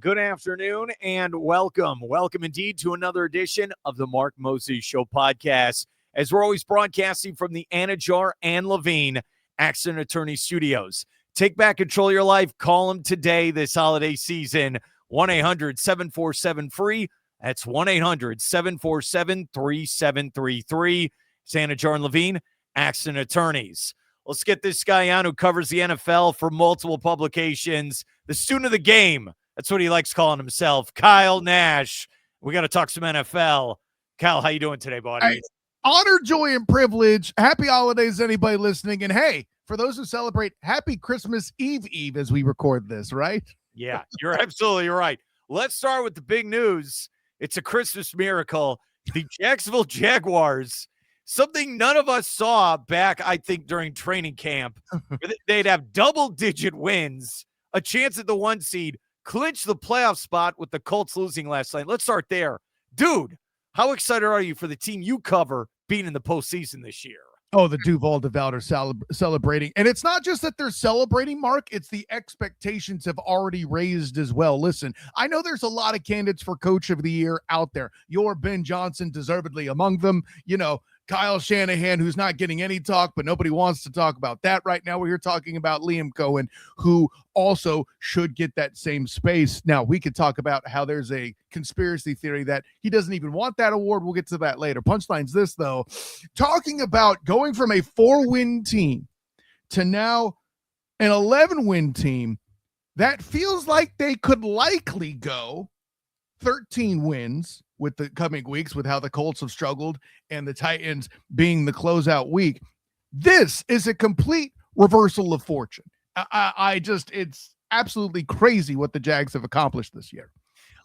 good afternoon, and welcome. Welcome indeed to another edition of the Mark Moses Show podcast, as we're always broadcasting from the Anidjar and Levine Accident Attorney Studios. Take back control of your life. Call them today this holiday season. 1-800-747-FREE. That's 1-800-747-3733. It's Anidjar and Levine Accident Attorneys. Let's get this guy on who covers the NFL for multiple publications. The student of the game. That's what he likes calling himself. Kyle Nash. We got to talk some NFL. Kyle, how you doing today, buddy? Hey, honor, joy, and privilege. Happy holidays, anybody listening. And hey, for those who celebrate, happy Christmas Eve as we record this, right? Yeah, you're absolutely right. Let's start with the big news. It's a Christmas miracle. The Jacksonville Jaguars, something none of us saw back, I think, during training camp. They'd have double-digit wins, a chance at the 1 seed, clinch the playoff spot with the Colts losing last night. Let's start there. Dude, how excited are you for the team you cover being in the postseason this year? Oh, the Duval Devout are celebrating. And it's not just that they're celebrating, Mark. It's the expectations have already raised as well. Listen, I know there's a lot of candidates for Coach of the Year out there. Your Ben Johnson deservedly among them. You know, Kyle Shanahan, who's not getting any talk, but nobody wants to talk about that right now. We're here talking about Liam Cohen, who also should get that same space. Now, we could talk about how there's a conspiracy theory that he doesn't even want that award. We'll get to that later. Punchline's this, though. Talking about going from a 4-win team to now an 11-win team, that feels like they could likely go 13 wins with the coming weeks, with how the Colts have struggled and the Titans being the closeout week. This is a complete reversal of fortune. It's absolutely crazy what the Jags have accomplished this year.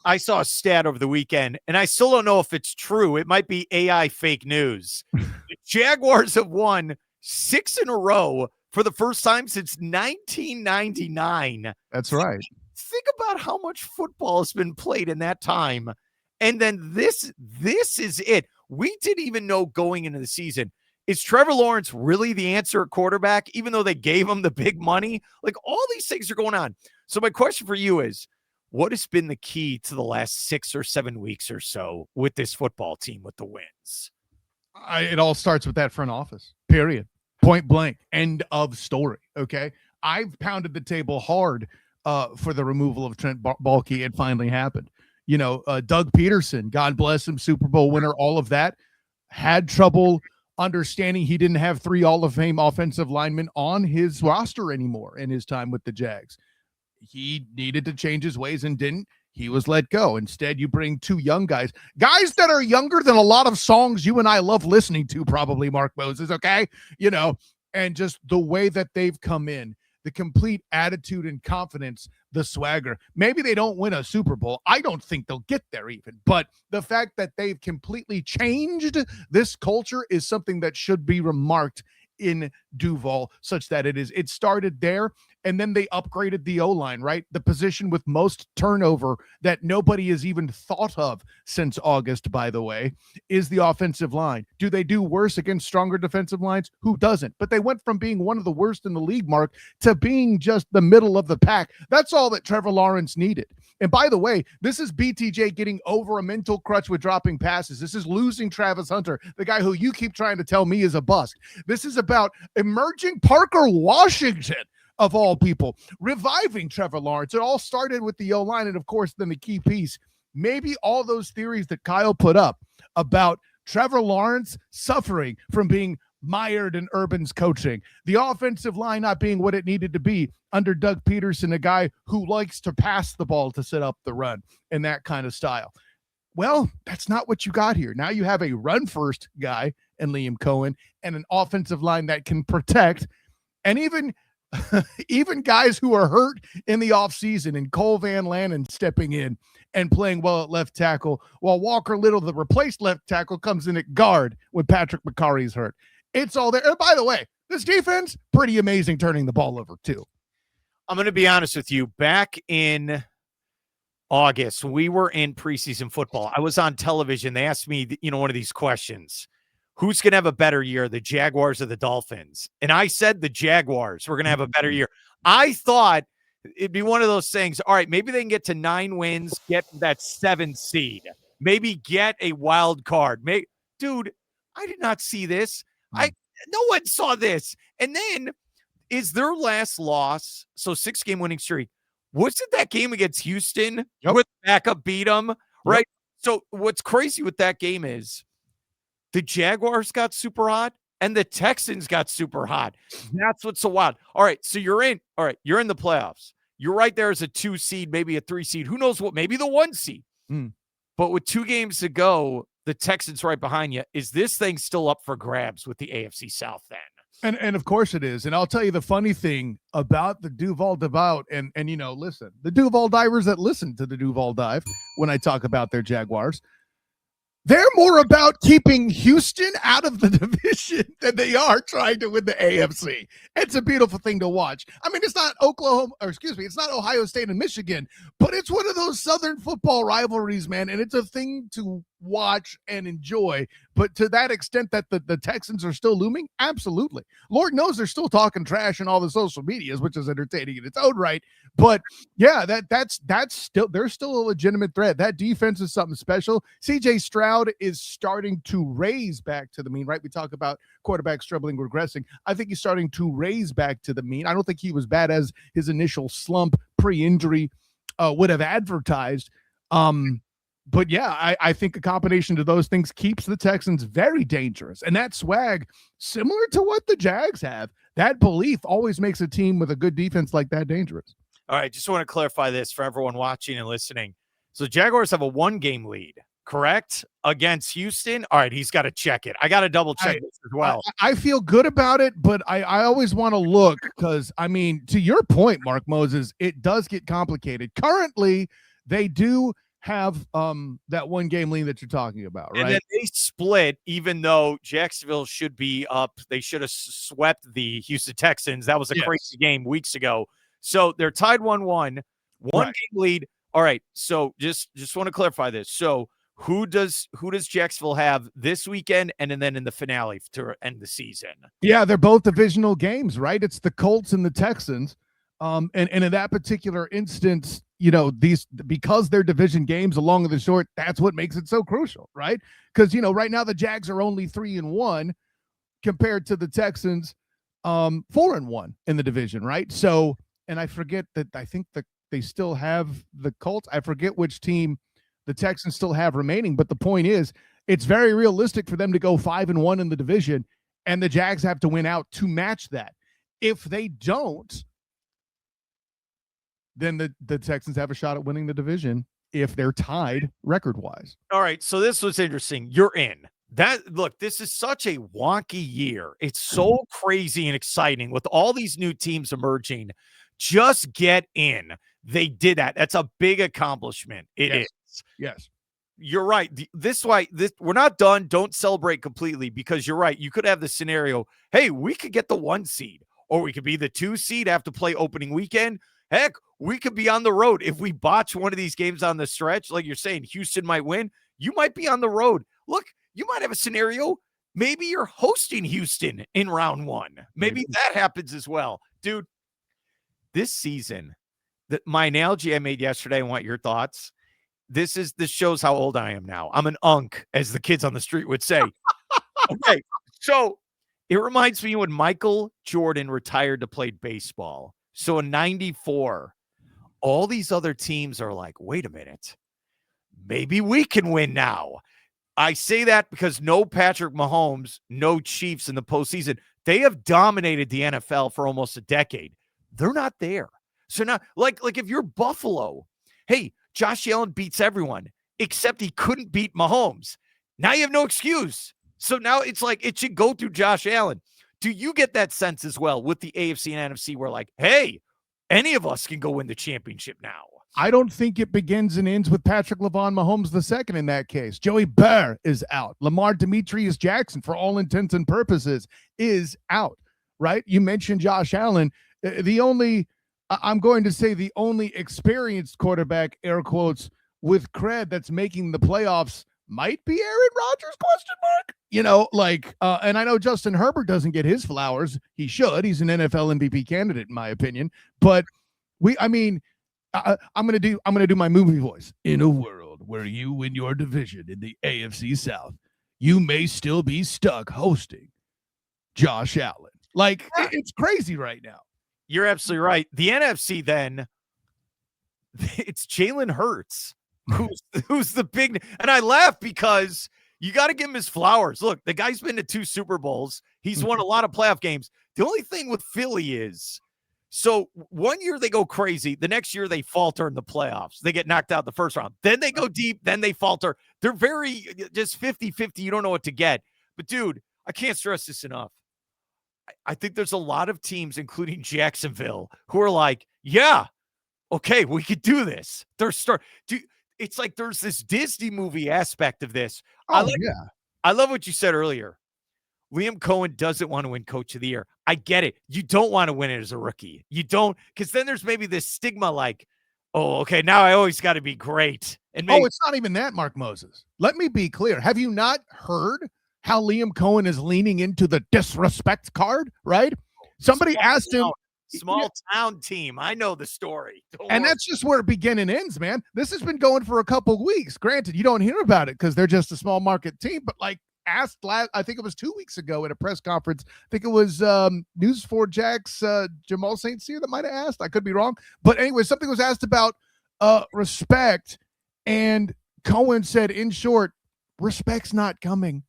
I saw a stat over the weekend, and I still don't know if it's true. It might be AI fake news. The Jaguars have won 6 in a row for the first time since 1999. That's right. Think about how much football has been played in that time. And then this is it. We didn't even know going into the season, is Trevor Lawrence really the answer at quarterback, even though they gave him the big money? Like, all these things are going on. So my question for you is, what has been the key to the last 6 or 7 weeks or so with this football team with the wins? It all starts with that front office, period. Point blank. End of story. Okay. I've pounded the table hard for the removal of Trent Baalke. It finally happened. You know, Doug Peterson, God bless him, Super Bowl winner, all of that, had trouble understanding he didn't have 3 Hall of Fame offensive linemen on his roster anymore in his time with the Jags. He needed to change his ways and didn't. He was let go. Instead, you bring 2 young guys that are younger than a lot of songs you and I love listening to, probably, Mark Moses, okay? You know, and just the way that they've come in, the complete attitude and confidence, the swagger. Maybe they don't win a Super Bowl. I don't think they'll get there even. But the fact that they've completely changed this culture is something that should be remarked in Duval, such that it started there, and then they upgraded the O-line, right? The position with most turnover that nobody has even thought of since August, by the way, is the offensive line. Do they do worse against stronger defensive lines? Who doesn't? But they went from being one of the worst in the league, Mark, to being just the middle of the pack. That's all that Trevor Lawrence needed. And by the way, this is BTJ getting over a mental crutch with dropping passes. This is losing Travis Hunter, the guy who you keep trying to tell me is a bust. This is about emerging Parker Washington, of all people, reviving Trevor Lawrence. It all started with the O-line, and of course, then the key piece, maybe all those theories that Kyle put up about Trevor Lawrence suffering from being mired in Urban's coaching, the offensive line not being what it needed to be under Doug Peterson, a guy who likes to pass the ball to set up the run and that kind of style. Well, that's not what you got here. Now you have a run-first guy in Liam Cohen and an offensive line that can protect, and even guys who are hurt in the offseason, and Cole Van Lannon stepping in and playing well at left tackle, while Walker Little, the replaced left tackle, comes in at guard when Patrick McCarry's hurt. It's all there. And by the way, this defense, pretty amazing turning the ball over too. I'm going to be honest with you. Back in August, we were in preseason football. I was on television. They asked me, one of these questions. Who's going to have a better year, the Jaguars or the Dolphins? And I said the Jaguars were going to have a better year. I thought it'd be one of those things. All right, maybe they can get to 9 wins, get that 7 seed, maybe get a wild card. Dude, I did not see this. No one saw this. And then is their last loss, so 6-game winning streak, wasn't that game against Houston where the backup beat them, right? So what's crazy with that game is the Jaguars got super hot and the Texans got super hot. That's what's so wild. All right, so you're in. All right, you're in the playoffs. You're right there as a 2 seed, maybe a 3 seed. Who knows what? Maybe the 1 seed. But with 2 games to go, the Texans right behind you. Is this thing still up for grabs with the AFC South then? And of course it is. And I'll tell you the funny thing about the Duval Dive and listen, the Duval divers that listen to the Duval Dive when I talk about their Jaguars, they're more about keeping Houston out of the division than they are trying to win the AFC. It's a beautiful thing to watch. I mean, it's not it's not Ohio State and Michigan, but it's one of those Southern football rivalries, man. And it's a thing to watch and enjoy. But to that extent that the Texans are still looming, absolutely. Lord knows they're still talking trash in all the social medias, which is entertaining in its own right. But yeah, that's still, there's still a legitimate threat. That defense is something special. CJ Stroud is starting to raise back to the mean, right? We talk about quarterbacks struggling, regressing. I think he's starting to raise back to the mean. I don't think he was bad as his initial slump pre-injury would have advertised. But yeah, I think a combination of those things keeps the Texans very dangerous. And that swag, similar to what the Jags have, that belief always makes a team with a good defense like that dangerous. All right, just want to clarify this for everyone watching and listening. So Jaguars have a 1-game lead, correct? Against Houston. All right, he's got to check it. I got to double check this as well. I feel good about it, but I always want to look because, I mean, to your point, Mark Moses, it does get complicated. Currently, they do have that 1-game lead that you're talking about, right? And then they split, even though Jacksonville should be up. They should have swept the Houston Texans. That was a crazy game weeks ago. So they're tied 1-1, 1-game lead. All right. So just want to clarify this. So who does Jacksonville have this weekend and then in the finale to end the season? Yeah, they're both divisional games, right? It's the Colts and the Texans. And in that particular instance, these, because they're division games along the short, that's what makes it so crucial, right? Because, right now the Jags are only 3-1 compared to the Texans, 4-1 in the division, right? So, and I forget that I think that they still have the Colts. I forget which team the Texans still have remaining, but the point is, it's very realistic for them to go 5-1 in the division, and the Jags have to win out to match that. If they don't, then the Texans have a shot at winning the division if they're tied record-wise. All right, so this was interesting. You're in. Look, this is such a wonky year. It's so crazy and exciting with all these new teams emerging. Just get in. They did that. That's a big accomplishment. It is. Yes. You're right. We're not done. Don't celebrate completely because you're right. You could have the scenario, hey, we could get the 1 seed or we could be the 2 seed, have to play opening weekend. Heck, we could be on the road. If we botch one of these games on the stretch, like you're saying, Houston might win. You might be on the road. Look, you might have a scenario. Maybe you're hosting Houston in round 1. Maybe that happens as well. Dude, this season, my analogy I made yesterday, I want your thoughts. This shows how old I am now. I'm an unk, as the kids on the street would say. Okay, so it reminds me when Michael Jordan retired to play baseball. So in 94, all these other teams are like, wait a minute, maybe we can win now. I say that because no Patrick Mahomes, no Chiefs in the postseason. They have dominated the NFL for almost a decade. They're not there. So now, like if you're Buffalo, hey, Josh Allen beats everyone, except he couldn't beat Mahomes. Now you have no excuse. So now it's like it should go through Josh Allen. Do you get that sense as well with the AFC and NFC where like, hey, any of us can go win the championship now? I don't think it begins and ends with Patrick Levine Mahomes II in that case. Joey Berth is out. Lamar Demetrius Jackson, for all intents and purposes, is out, right? You mentioned Josh Allen. I'm going to say the only experienced quarterback, air quotes, with cred that's making the playoffs might be Aaron Rodgers, ? And I know Justin Herbert doesn't get his flowers. He should. He's an NFL MVP candidate, in my opinion. But I'm gonna do my movie voice. In a world where you win your division in the AFC South, you may still be stuck hosting Josh Allen. Like, it's crazy right now. You're absolutely right. The NFC then, it's Jalen Hurts who's the big, and I laugh because you got to give him his flowers. Look, the guy's been to 2 Super Bowls. He's won a lot of playoff games. The only thing with Philly is, so one year they go crazy. The next year they falter in the playoffs. They get knocked out the first round. Then they go deep. Then they falter. They're very just 50-50. You don't know what to get. But, dude, I can't stress this enough. I think there's a lot of teams, including Jacksonville, who are like, yeah, okay, we could do this. It's like there's this Disney movie aspect of this. I love what you said earlier. Liam Cohen doesn't want to win Coach of the Year. I get it. You don't want to win it as a rookie. You don't, because then there's maybe this stigma like, oh, okay, now I always got to be great. And it's not even that, Mark Moses. Let me be clear. Have you not heard how Liam Cohen is leaning into the disrespect card, right? Somebody asked him. Small town team. I know the story. And that's just where it begins and ends, man. This has been going for a couple of weeks. Granted, you don't hear about it because they're just a small market team, but like I think it was 2 weeks ago at a press conference. I think it was News 4 Jags Jamal St. Cyr that might have asked. I could be wrong. But anyway, something was asked about respect, and Cohen said, in short, respect's not coming.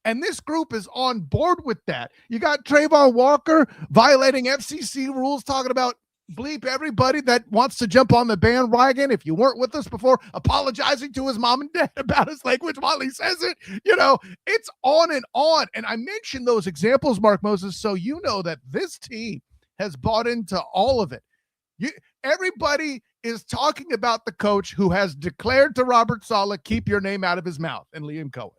And this group is on board with that. You got Trayvon Walker violating FCC rules, talking about bleep everybody that wants to jump on the bandwagon. If you weren't with us before, apologizing to his mom and dad about his language while he says it. It's on and on. And I mentioned those examples, Mark Moses, so you know that this team has bought into all of it. Everybody is talking about the coach who has declared to Robert Saleh, keep your name out of his mouth, and Liam Cohen.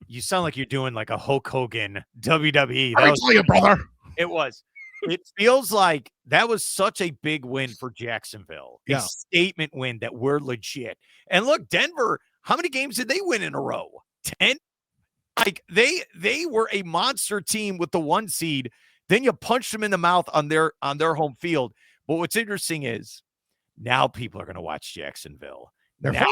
You sound like you're doing like a Hulk Hogan WWE. Let me tell you, brother. It was. It feels like that was such a big win for Jacksonville. Yeah. A statement win that we're legit. And look, Denver, how many games did they win in a row? 10? Like they were a monster team with the 1 seed. Then you punched them in the mouth on their home field. But what's interesting is now people are going to watch Jacksonville. Now,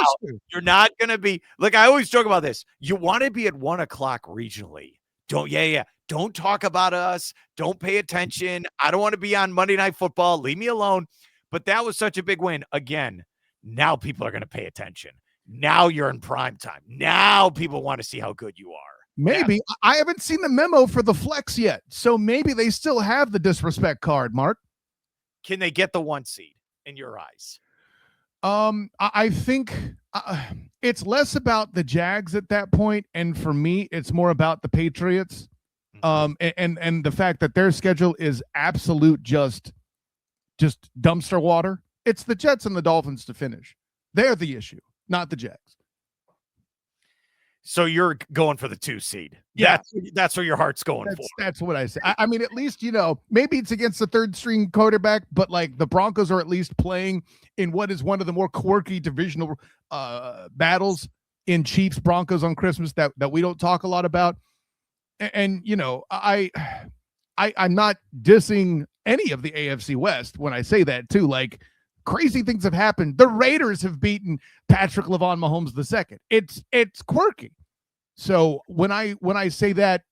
you're not going to be like, I always joke about this. You want to be at 1 o'clock regionally. Don't talk about us. Don't pay attention. I don't want to be on Monday Night Football. Leave me alone. But that was such a big win. Again, now people are going to pay attention. Now you're in prime time. Now people want to see how good you are. Maybe. Yeah. I haven't seen the memo for the flex yet. So maybe they still have the disrespect card, Mark. Can they get the 1 seed in your eyes? I think it's less about the Jags at that point, and for me, it's more about the Patriots. And the fact that their schedule is absolute just dumpster water. It's the Jets and the Dolphins to finish. They're the issue, not the Jags. So you're going for the 2 seed. Yeah. That's where your heart's going for. That's what I say. I mean, at least, maybe it's against the 3rd string quarterback, but like the Broncos are at least playing in what is one of the more quirky divisional battles in Chiefs Broncos on Christmas that we don't talk a lot about. And I'm not dissing any of the AFC West when I say that too. Like, crazy things have happened. The Raiders have beaten Patrick Levine Mahomes II. It's quirky. So when I say that,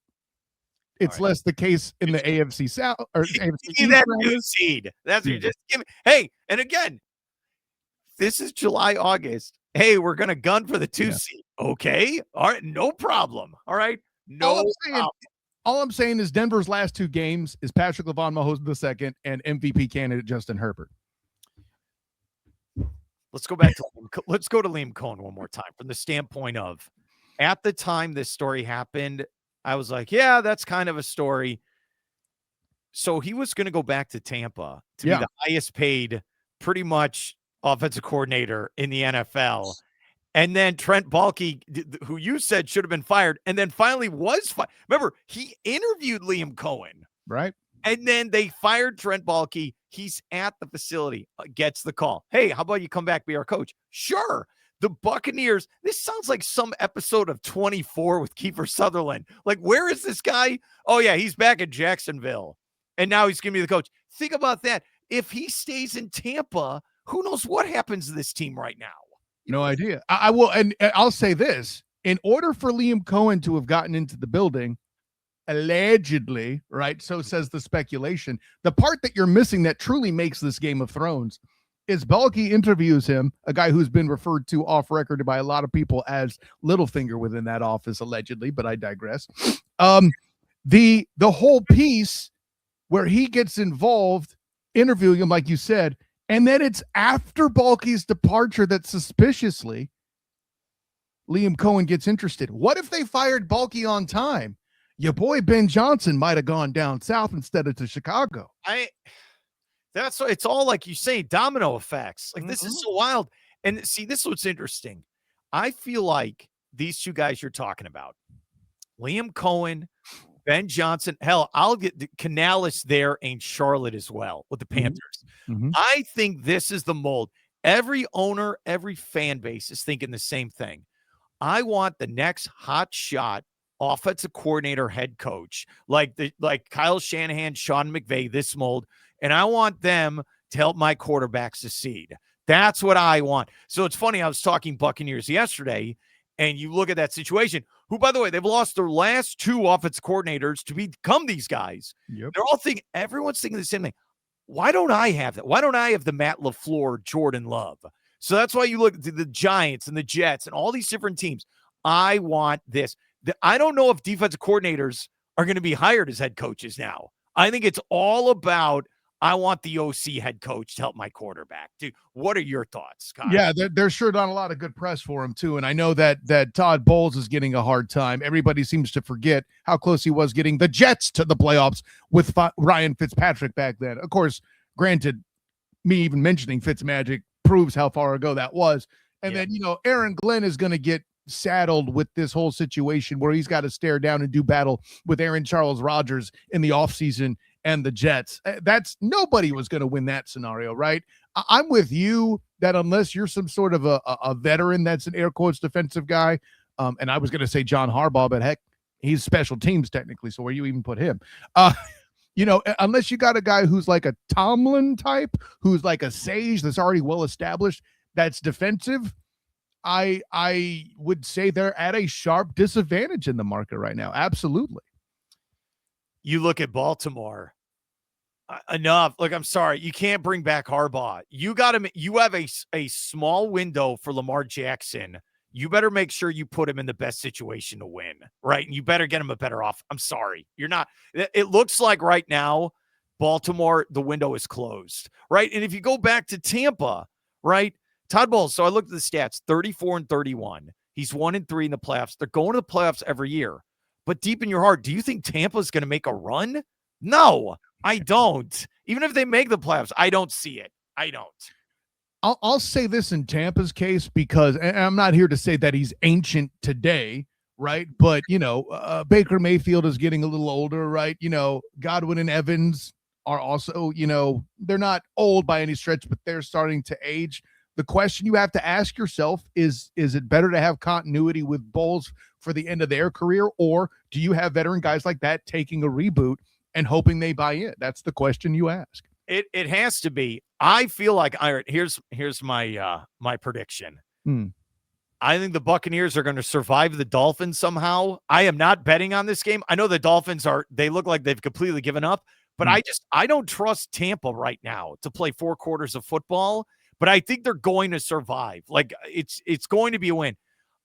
it's less the case in the AFC South or AFC that 2 seed. That's what you just give me. Hey, and again, this is July, August. Hey, we're gonna gun for the 2 seed. Okay, all right, no problem. All right, no problem. All I'm saying is Denver's last 2 games is Patrick Levine Mahomes II and MVP candidate Justin Herbert. Let's go to Liam Cohen one more time from the standpoint of, at the time this story happened, I was like, yeah, that's kind of a story. So he was going to go back to Tampa to be the highest paid, pretty much, offensive coordinator in the NFL. And then Trent Baalke, who you said should have been fired, and then finally was fired. Remember, he interviewed Liam Cohen. Right. And then they fired Trent Baalke. He's at the facility, gets the call. Hey, how about you come back, be our coach? Sure. The Buccaneers, this sounds like some episode of 24 with Kiefer Sutherland. Like, where is this guy? Oh, yeah, he's back at Jacksonville. and now he's going to be the coach. Think about that. If he stays in Tampa, who knows what happens to this team right now? No idea. I will, and I'll say this. In order for Liam Cohen to have gotten into the building, allegedly, right, so says the speculation, the part that you're missing that truly makes this Game of Thrones is Balky interviews him, a guy who's been referred to off record by a lot of people as Littlefinger within that office, allegedly, but I digress. The whole piece where he gets involved, interviewing him, like you said, and then it's after Balky's departure that suspiciously Liam Cohen gets interested. What if they fired Balky on time? Your boy Ben Johnson might have gone down south instead of to Chicago. That's what it's all like you say, domino effects. Like this is so wild. And see, this is what's interesting. I feel like these two guys you're talking about, Liam Cohen, Ben Johnson, hell, I'll get Canales there in Charlotte as well with the Panthers. I think this is the mold. Every owner, every fan base is thinking the same thing. I want the next hot shot offensive coordinator, head coach, like Kyle Shanahan, Sean McVay, this mold, and I want them to help my quarterback succeed. That's what I want. So it's funny, I was talking Buccaneers yesterday, and you look at that situation, who, by the way, they've lost their last two offensive coordinators to become these guys. They're all thinking, everyone's thinking the same thing. Why don't I have that? Why don't I have the Matt LaFleur, Jordan Love? So that's why you look at the Giants and the Jets and all these different teams. I want this. I don't know if defensive coordinators are going to be hired as head coaches now. I think it's all about, I want the OC head coach to help my quarterback. Dude, what are your thoughts, Kyle? Yeah, there's sure not a lot of good press for him, too. And I know that Todd Bowles is getting a hard time. Everybody seems to forget how close he was getting the Jets to the playoffs with Ryan Fitzpatrick back then. Of course, granted, me even mentioning Fitzmagic proves how far ago that was. And then, Aaron Glenn is going to get saddled with this whole situation where he's got to stare down and do battle with Aaron Charles Rodgers in the offseason and the Jets. That's nobody was going to win that scenario, right? I'm with you that unless you're some sort of a veteran that's an air quotes defensive guy, and I was going to say John Harbaugh, but heck, he's special teams technically, so where you even put him? Unless you got a guy who's like a Tomlin type, who's like a sage that's already well established, that's defensive, I would say they're at a sharp disadvantage in the market right now. Absolutely. You look at Baltimore. Enough. Look, I'm sorry. You can't bring back Harbaugh. You have a small window for Lamar Jackson. You better make sure you put him in the best situation to win, right? And you better get him a better off. I'm sorry. You're not. It looks like right now, Baltimore, the window is closed, right? And if you go back to Tampa, right? Todd Bowles, so I looked at the stats, 34-31. He's 1-3 in the playoffs. They're going to the playoffs every year. But deep in your heart, do you think Tampa's going to make a run? No, I don't. Even if they make the playoffs, I don't see it. I don't. I'll say this in Tampa's case because, and I'm not here to say that he's ancient today, right? But, Baker Mayfield is getting a little older, right? Godwin and Evans are also, they're not old by any stretch, but they're starting to age. The question you have to ask yourself is it better to have continuity with Bowles for the end of their career, or do you have veteran guys like that taking a reboot and hoping they buy in? That's the question you ask. It has to be. I feel like here's my my prediction. I think the Buccaneers are going to survive the Dolphins somehow. I am not betting on this game. I know the Dolphins they look like they've completely given up, but I don't trust Tampa right now to play 4 quarters of football. But I think they're going to survive. Like it's going to be a win.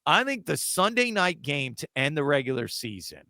I think the Sunday night game to end the regular season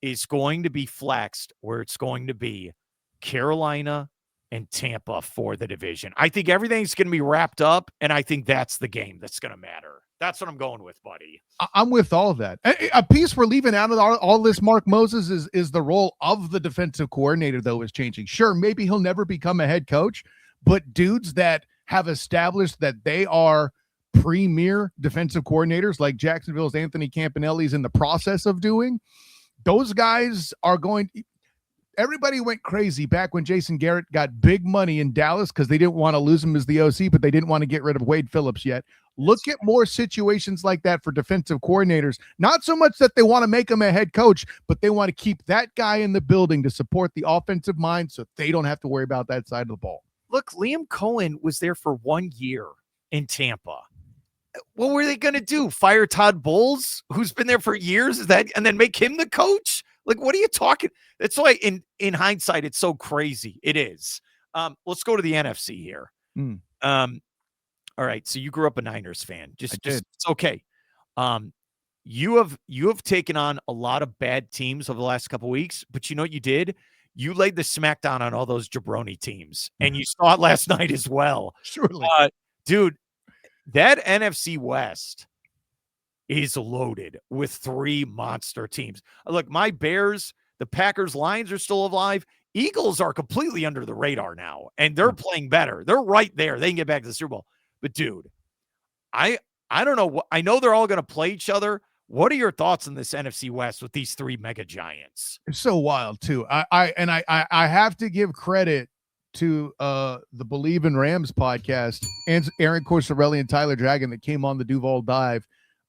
is going to be flexed where it's going to be Carolina and Tampa for the division. I think everything's going to be wrapped up, and I think that's the game that's going to matter. That's what I'm going with, buddy. I'm with all of that. A piece we're leaving out of all this, Mark Moses, is the role of the defensive coordinator, though, is changing. Sure, maybe he'll never become a head coach, but dudes that have established that they are premier defensive coordinators like Jacksonville's Anthony Campanelli's in the process of doing, those guys are going – everybody went crazy back when Jason Garrett got big money in Dallas because they didn't want to lose him as the OC, but they didn't want to get rid of Wade Phillips yet. Look at more situations like that for defensive coordinators. Not so much that they want to make him a head coach, but they want to keep that guy in the building to support the offensive mind so they don't have to worry about that side of the ball. Look, Liam Cohen was there for 1 year in Tampa. What were they going to do? Fire Todd Bowles, who's been there for years, and then make him the coach? Like, what are you talking? That's why in hindsight, it's so crazy. It is. Let's go to the NFC here. All right. So you grew up a Niners fan. Just it's okay. You have taken on a lot of bad teams over the last couple of weeks, but you know what you did? You laid the smackdown on all those jabroni teams, and you saw it last night as well. Surely. Dude, that NFC West is loaded with 3 monster teams. Look, my Bears, the Packers, Lions are still alive. Eagles are completely under the radar now, and they're playing better. They're right there. They can get back to the Super Bowl. But, dude, I don't know. I know they're all going to play each other. What are your thoughts on this NFC West with these 3 mega giants? It's so wild, too. I have to give credit to the Believe in Rams podcast and Aaron Corsorelli and Tyler Dragon that came on the Duval Dive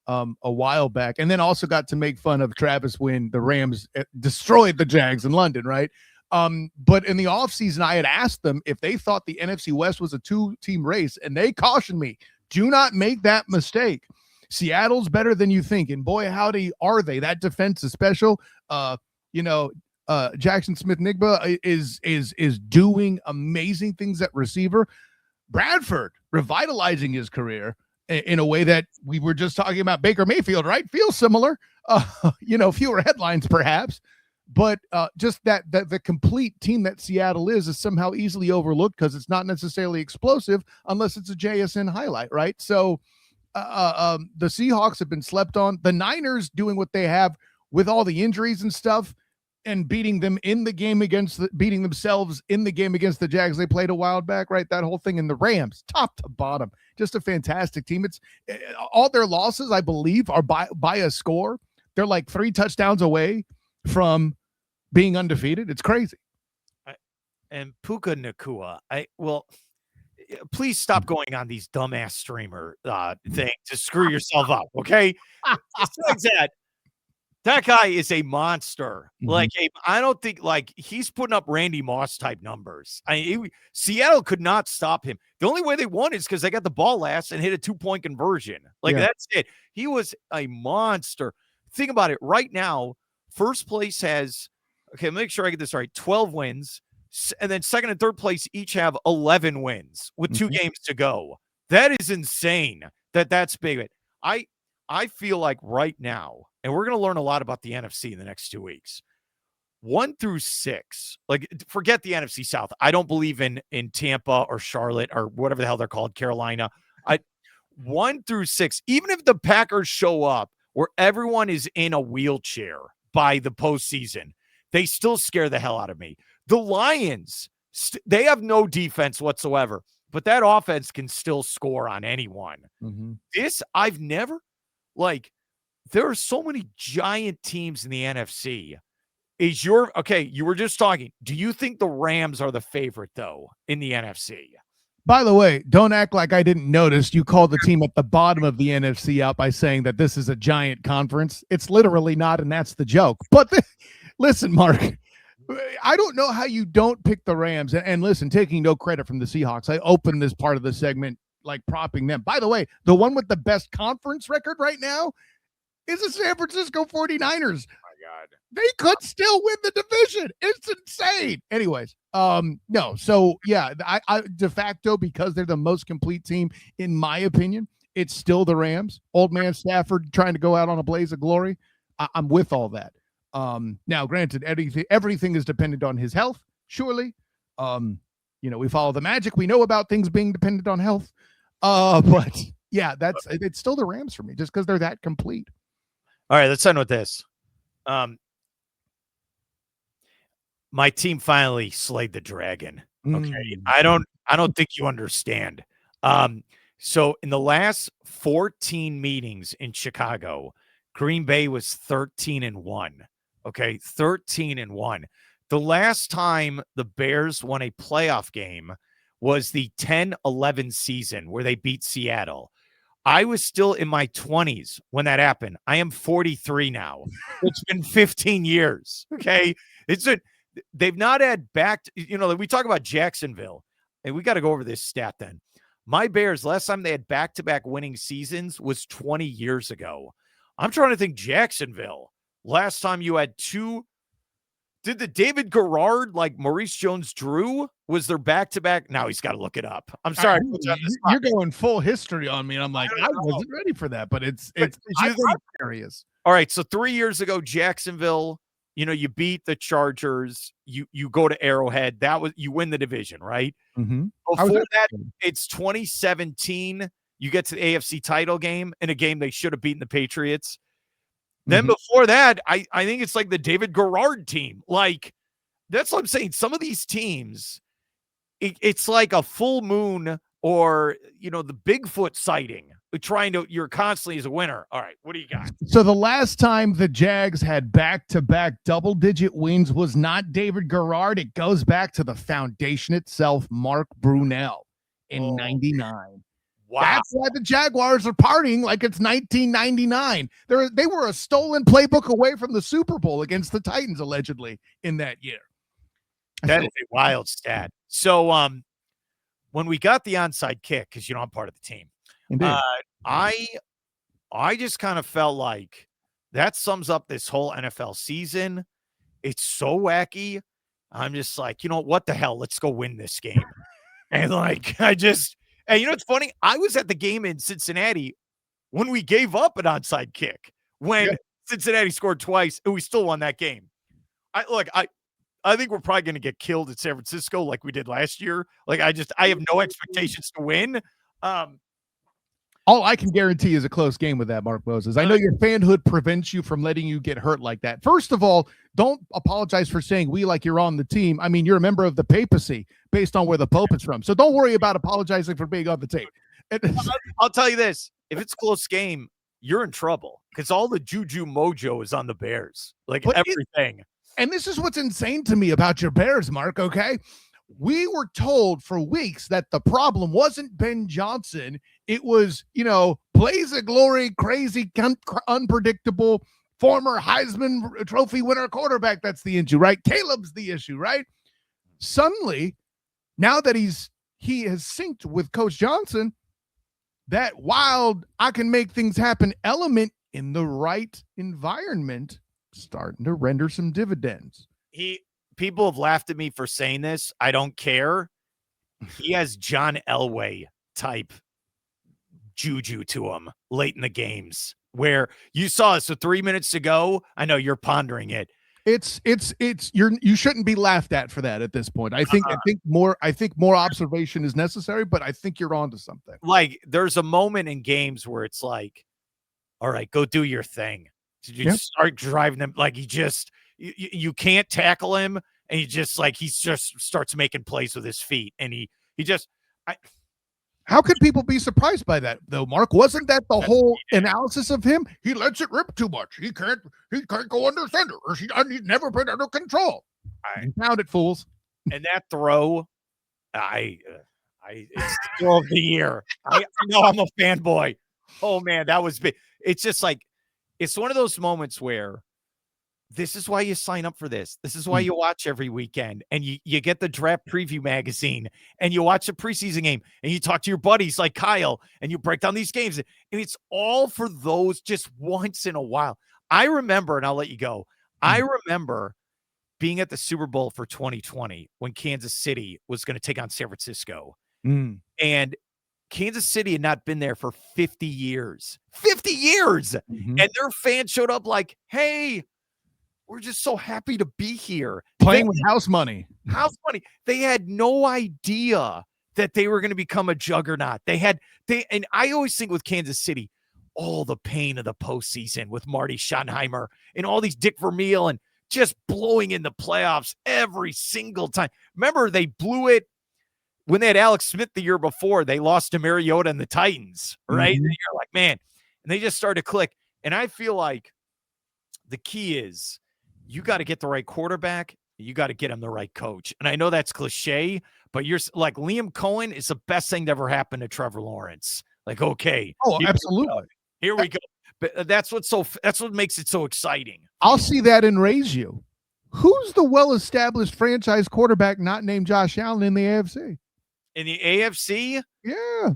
a while back, and then also got to make fun of Travis when the Rams destroyed the Jags in London, right? But in the offseason, I had asked them if they thought the NFC West was a 2-team race, and they cautioned me, do not make that mistake. Seattle's better than you think, and boy, howdy are they. That defense is special. Jackson Smith-Njigba is doing amazing things at receiver. Bradford revitalizing his career in a way that we were just talking about Baker Mayfield, right? Feels similar, fewer headlines perhaps, but just that the complete team that Seattle is somehow easily overlooked because it's not necessarily explosive unless it's a JSN highlight, right? So the Seahawks have been slept on. The Niners doing what they have with all the injuries and stuff, and beating them in the game beating themselves in the game against the Jags. They played a while back, right? That whole thing. In the Rams, top to bottom, just a fantastic team. It's all their losses, I believe, are by a score. They're like 3 touchdowns away from being undefeated. It's crazy. And Puka Nacua, please stop going on these dumbass streamer thing to screw yourself up, okay? Besides that guy is a monster. Mm-hmm. I don't think he's putting up Randy Moss type numbers. Seattle could not stop him. The only way they won is because they got the ball last and hit a 2-point conversion. That's it. He was a monster. Think about it. Right now, first place has, make sure I get this right, 12 wins. And then second and third place each have 11 wins with 2 games to go. That is insane. That's big. I feel like right now, and we're going to learn a lot about the NFC in the next 2 weeks. 1 through 6, forget the NFC South. I don't believe in Tampa or Charlotte or whatever the hell they're called, Carolina. 1 through 6, even if the Packers show up where everyone is in a wheelchair by the postseason, they still scare the hell out of me. The Lions, they have no defense whatsoever, but that offense can still score on anyone. This, I've never, there are so many giant teams in the NFC. You were just talking. Do you think the Rams are the favorite, though, in the NFC? By the way, don't act like I didn't notice. You called the team at the bottom of the NFC out by saying that this is a giant conference. It's literally not, and that's the joke. But listen, Mark, I don't know how you don't pick the Rams. And listen, taking no credit from the Seahawks, I opened this part of the segment propping them. By the way, the one with the best conference record right now is the San Francisco 49ers. Oh my God. They could still win the division. It's insane. Anyways, no. So yeah, I de facto, because they're the most complete team, in my opinion, it's still the Rams. Old man Stafford trying to go out on a blaze of glory. I'm with all that. Now, granted, everything is dependent on his health, surely. We follow the magic. We know about things being dependent on health. But yeah, it's still the Rams for me, just because they're that complete. All right, let's end with this. My team finally slayed the dragon. Okay. I don't think you understand. So in the last 14 meetings in Chicago, Green Bay was 13-1. Okay, 13-1. The last time the Bears won a playoff game was the 10-11 season where they beat Seattle. I was still in my 20s when that happened. I am 43 now. It's been 15 years. Okay. They've not had we talk about Jacksonville, and we got to go over this stat then. My Bears, last time they had back-to-back winning seasons was 20 years ago. I'm trying to think Jacksonville. Last time you had two. Did the David Garrard, like Maurice Jones-Drew, was their back-to-back? Now he's got to look it up. I'm sorry. You're going full history on me, and I'm like, I wasn't ready for that, but it's hilarious. All right, so 3 years ago, Jacksonville, you beat the Chargers. You go to Arrowhead. You win the division, right? Mm-hmm. Before that, it's 2017. You get to the AFC title game in a game they should have beaten the Patriots. Then before that, I think it's like the David Garrard team. Like, that's what I'm saying. Some of these teams, it's like a full moon or, the Bigfoot sighting. You're constantly as a winner. All right, what do you got? So the last time the Jags had back-to-back double-digit wins was not David Garrard. It goes back to the foundation itself, Mark Brunell in 99. Wow. That's why the Jaguars are partying like it's 1999. They were a stolen playbook away from the Super Bowl against the Titans, allegedly, in that year. That is a wild stat. So when we got the onside kick, because, I'm part of the team, I just kind of felt like that sums up this whole NFL season. It's so wacky. I'm just like, what the hell? Let's go win this game. And and it's funny. I was at the game in Cincinnati when we gave up an onside kick, when Cincinnati scored twice and we still won that game. I think we're probably going to get killed at San Francisco like we did last year. Like, I have no expectations to win. All I can guarantee is a close game with that, Mark Moses. I know your fanhood prevents you from letting you get hurt like that. First of all, don't apologize for saying we like you're on the team. I mean, you're a member of the papacy based on where the Pope is from. So don't worry about apologizing for being on the team. I'll tell you this. If it's a close game, you're in trouble because all the juju mojo is on the Bears. Like, everything. And this is what's insane to me about your Bears, Mark, okay? We were told for weeks that the problem wasn't Ben Johnson. It was, blaze of glory, crazy, unpredictable, former Heisman Trophy winner quarterback. That's the issue, right? Caleb's the issue, right? Suddenly, now that he has synced with Coach Johnson, that wild, I can make things happen element in the right environment starting to render some dividends. People have laughed at me for saying this. I don't care. He has John Elway type juju to him late in the games where you saw it. So 3 minutes to go. I know you're pondering it. You shouldn't be laughed at for that at this point. I think more observation is necessary, but I think you're onto something. Like, there's a moment in games where it's like, all right, go do your thing. You start driving them like you can't tackle him, and he just starts making plays with his feet, and how could people be surprised by that though, Mark? Wasn't that the whole analysis of him? He lets it rip too much. He can't go under center, or he's never been under control. I found it, fools. And that throw, it's the throw of the year. I know I'm a fanboy. Oh man, that was big. It's just like, it's one of those moments where this is why you sign up for this. This is why you watch every weekend, and you get the draft preview magazine, and you watch the preseason game, and you talk to your buddies like Kyle, and you break down these games, and it's all for those just once in a while. I remember, and I'll let you go. I remember being at the Super Bowl for 2020 when Kansas City was going to take on San Francisco, and Kansas City had not been there for 50 years. 50 years! And their fans showed up like, hey, we're just so happy to be here. Playing with house money. They had no idea that they were going to become a juggernaut. And I always think with Kansas City, all the pain of the postseason with Marty Schottenheimer and all these Dick Vermeil and just blowing in the playoffs every single time. Remember, they blew it when they had Alex Smith the year before. They lost to Mariota and the Titans, right? And you're like, man, and they just started to click. And I feel like the key is you got to get the right quarterback. You got to get him the right coach. And I know that's cliche, but you're like, Liam Cohen is the best thing that ever happened to Trevor Lawrence. Like, okay. Oh, here we absolutely. go. Here we go. But that's what makes it so exciting. I'll see that and raise you. Who's the well-established franchise quarterback not named Josh Allen in the AFC? In the AFC? Yeah.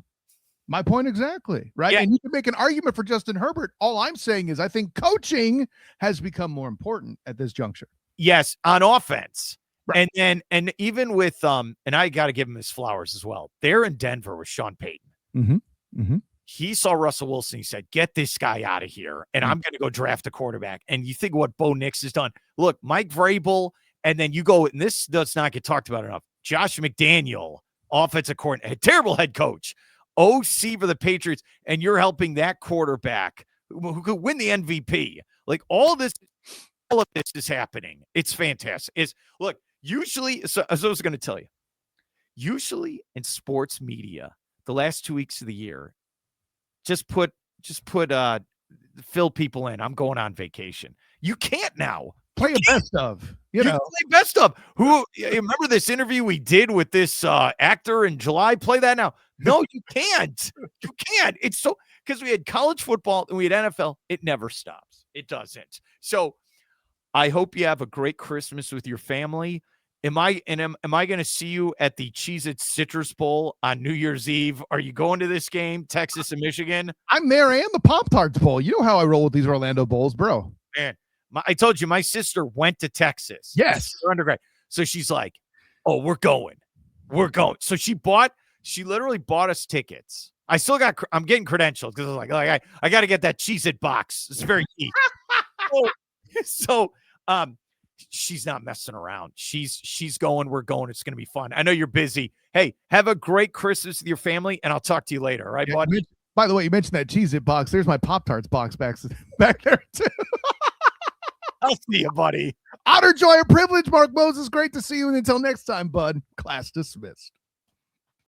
My point exactly, right? Yeah. And you can make an argument for Justin Herbert. All I'm saying is I think coaching has become more important at this juncture. Yes, on offense. Right. And even with and I got to give him his flowers as well. They're in Denver with Sean Payton. Mm-hmm. He saw Russell Wilson. He said, "Get this guy out of here, and I'm going to go draft a quarterback." And you think what Bo Nix has done. Look, Mike Vrabel, and then you go, and this does not get talked about enough. Josh McDaniel, offensive coordinator, a terrible head coach, OC for the Patriots, and you're helping that quarterback who could win the MVP. Like all of this is happening. It's fantastic. Look, usually, so as I was going to tell you, usually in sports media, the last 2 weeks of the year, just put fill people in. I'm going on vacation. You can't now. Play a best of. You know, play best of. Who remember this interview we did with this actor in July? Play that now. No, you can't. You can't. It's so because we had college football and we had NFL. It never stops. It doesn't. So I hope you have a great Christmas with your family. Am I going to see you at the Cheez-It Citrus Bowl on New Year's Eve? Are you going to this game, Texas and Michigan? I'm there and the Pop-Tarts Bowl. You know how I roll with these Orlando Bowls, bro. Man, I told you my sister went to Texas. Yes. Her undergrad. So she's like, oh, we're going. We're going. So she literally bought us tickets. I'm getting credentialed because I was like I got to get that Cheez-It box. It's very key. So she's not messing around. She's going. We're going. It's going to be fun. I know you're busy. Hey, have a great Christmas with your family, and I'll talk to you later. All right, bud? By the way, you mentioned that Cheez-It box. There's my Pop-Tarts box back there, too. I'll see you, buddy. Honor, joy, and privilege, Mark Moses. Great to see you. And until next time, bud, class dismissed.